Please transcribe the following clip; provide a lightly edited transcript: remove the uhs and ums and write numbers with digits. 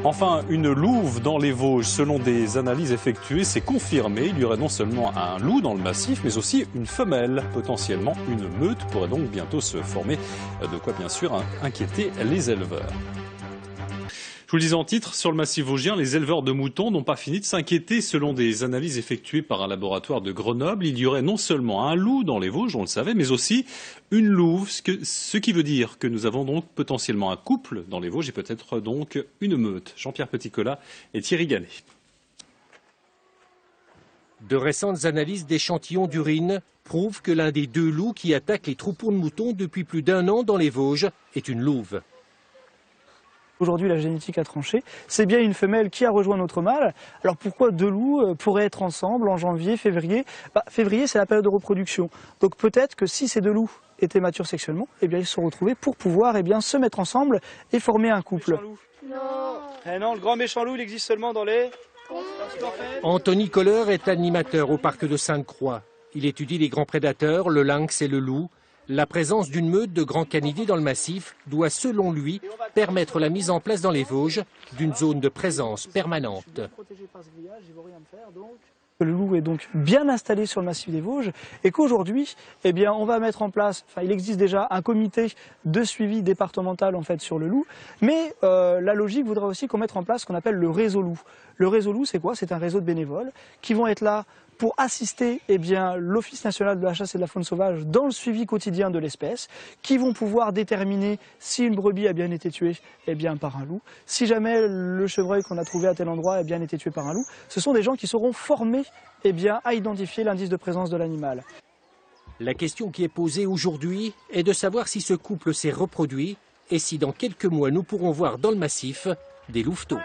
Enfin, une louve dans les Vosges. Selon des analyses effectuées, c'est confirmé. Il y aurait non seulement un loup dans le massif, mais aussi une femelle. Potentiellement, une meute pourrait donc bientôt se former. De quoi, bien sûr, inquiéter les éleveurs. Je vous le disais en titre, sur le massif vosgien, les éleveurs de moutons n'ont pas fini de s'inquiéter. Selon des analyses effectuées par un laboratoire de Grenoble, il y aurait non seulement un loup dans les Vosges, on le savait, mais aussi une louve, ce qui veut dire que nous avons donc potentiellement un couple dans les Vosges et peut-être donc une meute. Jean-Pierre Petitcola et Thierry Gannet. De récentes analyses d'échantillons d'urine prouvent que l'un des deux loups qui attaquent les troupeaux de moutons depuis plus d'1 an dans les Vosges est une louve. Aujourd'hui, la génétique a tranché. C'est bien une femelle qui a rejoint notre mâle. Alors pourquoi deux loups pourraient être ensemble en janvier, février? Février, c'est la période de reproduction. Donc peut-être que si ces deux loups étaient matures sexuellement, eh bien, ils se sont retrouvés pour pouvoir se mettre ensemble et former un couple. Non. Non, le grand méchant loup, il existe seulement dans les... Anthony Kohler est animateur au parc de Sainte-Croix. Il étudie les grands prédateurs, le lynx et le loup. La présence d'une meute de grands canidés dans le massif doit, selon lui, permettre la mise en place dans les Vosges d'une zone de présence permanente. Le loup est donc bien installé sur le massif des Vosges et qu'aujourd'hui, eh bien, on va mettre en place, il existe déjà un comité de suivi départemental en fait sur le loup, mais la logique voudrait aussi qu'on mette en place ce qu'on appelle le réseau loup. Le réseau loup, c'est quoi? C'est un réseau de bénévoles qui vont être là pour assister l'Office national de la chasse et de la faune sauvage dans le suivi quotidien de l'espèce, qui vont pouvoir déterminer si une brebis a bien été tuée par un loup, si jamais le chevreuil qu'on a trouvé à tel endroit a bien été tué par un loup. Ce sont des gens qui seront formés à identifier l'indice de présence de l'animal. La question qui est posée aujourd'hui est de savoir si ce couple s'est reproduit et si dans quelques mois nous pourrons voir dans le massif des louveteaux.